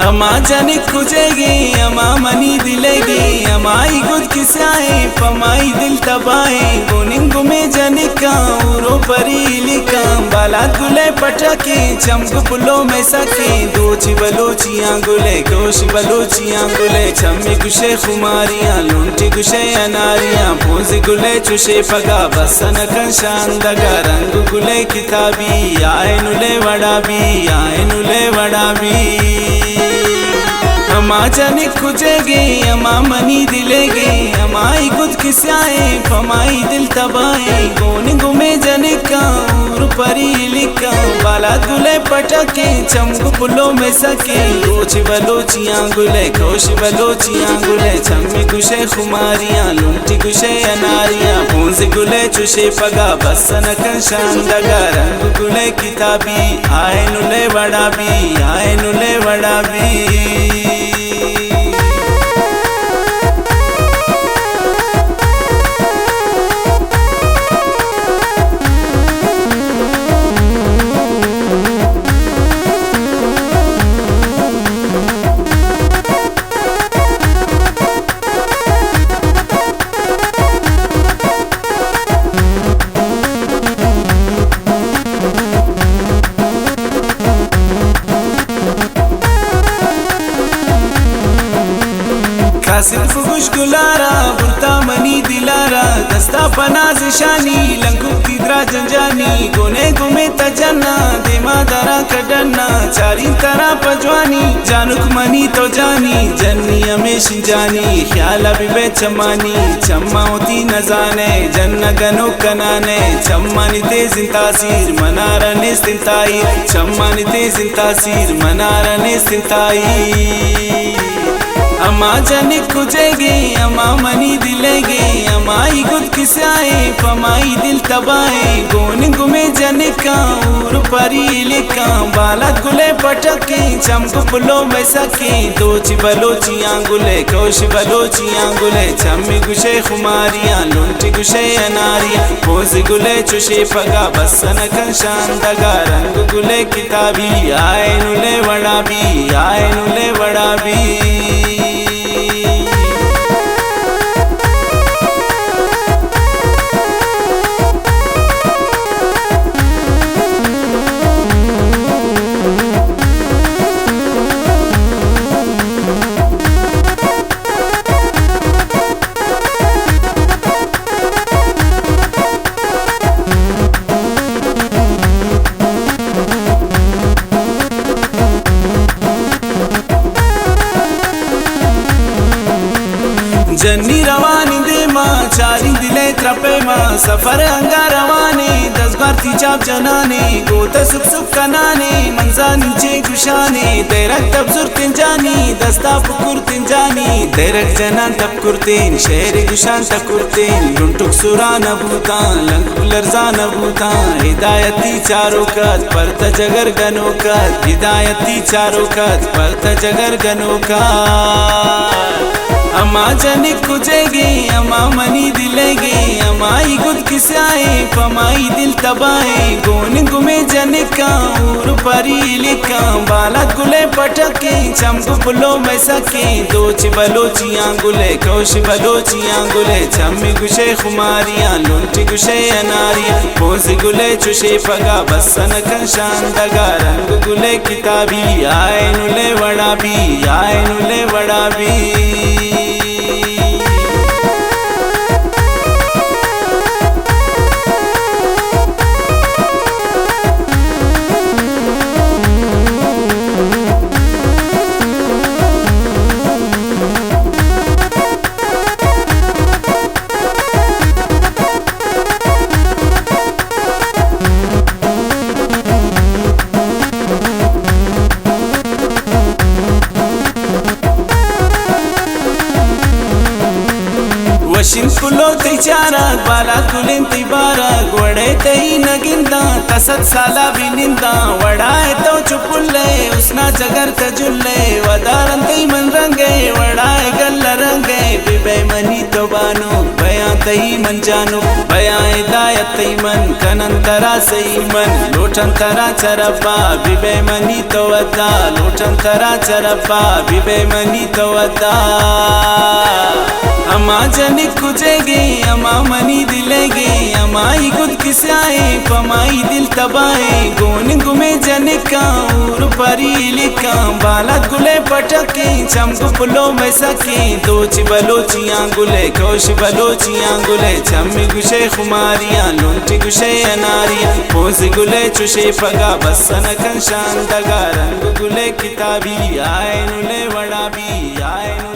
अमा जाने खुजेगी अमा मनी दिलेगी अमाई गुद किसाए पमाई दिल तबाए गोनिंगु में जाने का उरो परी लिका बाला गुले पटके चमक पुलो में सके दोची बलोचियां गुले गोशी बलोचियां गुले छम्मी गुशे खुमारियां लूंटी गुशे अनारियां पूजी गुले चुशे पगा बसन कंशान दगा रंग गुले किताबी आए नुले वड़ा भी अमा जाने खुजेगी अमा मनी दिलेगी अमाई गुद किसाए फमाई दिल तबाए गोने गुमे जाने का उर परी लिका बाला गुले पटके चमक पुलो में सके गोची बलोचियां गुले कोशी बलोचियां गुले छम्मी गुशे खुमारियां लूंटी गुशे अनारियां पूंजी गुले चुशे पगा बसन कंशान दगा रंग गुले किताबी आए नुले वड़ा भी सिर्फ खुश गुलारा बुरता मनी दिलारा दस्ता पनाज शानी लंगू किद्रा जंजानी गोने गुमे तजन्ना देमा दरा कडन्ना चारी तरह पजवानी जानुक मनी तो जानी जन्नी हमेश जानी ख्याल अभी बे चमानी चम्मा होती न जाने जन्न गनो कनाने चम्मानी तेज तासीर मनारा ने सिंताई चम्मानी तेज तासीर मनारा ने सिंताई अमा जाने खुजेगी अमा मनी दिलेगी अमाई गुद किसाए फमाई दिल तबाए गोने गुमे जाने का उर परी लिका बाला गुले पटके चमक पुलो में सके दोची बलोचियां गुले कोशी बलोचियां गुले छम्मी गुशे खुमारियां लूंटी गुशे अनारियां पोजी गुले चुशे पगा बसन कंशान दगा रंग गुले किताबी आए नुले वड़ा भी जन्नी रवानी दे माँ चारी दिले त्रपे माँ सफर अंगा रवाने 10 बार तीचाप जनाने गोता सुख सुख कनाने मंजा नीचे गुशाने तेरक तब सुरतिन जानी दस्ता पुकुर तिन जानी तेरक जनान तब कुर्तीन शेर गुशान तब कुर्तीन लुंटुक सुरा नबूता लंकुलरजा नबूता हिदायती चारों कद परत जगर गनो कद हिदायती चारों कद परत जगर गनो कद अमा जाने खुजेगी अमा मनी दिलेगी अमाई गुद किसाए फमाई दिल तबाए गोने गुमे जाने का उर परी लिका बाला गुले पटके चमक पुलो में सके दोची बलोचियां गुले कोशी बलोचियां गुले छम्मी गुशे खुमारियां लूंटी गुशे अनारियां पोजी गुले चुशे पगा बसन कंशान दगा रंग गुले किताबी आए नुले वड़ा भी वशिन कुलो तिचारा बाला कुलिन तिबारा गोड़े तई नगिंदा तसत साला बिनिंदा वड़ाए तो चुपुल्ले उसना जगर तजुल्ले वदारन तई मन रंगे वड़ाए गल्ला रंगे बिबे मनी तो बानो बया तई मन जानो बया यतीमन कनंतरा सईमन लोटंतरा चरपा बिबे मनी तवदा लोटंतरा चरपा बिबे मनी तवदा अमा जनी कुजेगे अमा मनी दिलेगे अमाई गुद किसाए पमाई दिल तबाए गोन गुमे जने का उर परी लिखा बाला गुले पटके चमक पुलो में सके दोची बलोची आंगुले कोश बलोची आंगुले चम्मी गुशे खुमारियां लुंटी गुशे अनारियां पोज गुले चुशे पगा बसन कंशान दगा रंग गुले किताबी आए नुले वड़ा भी आए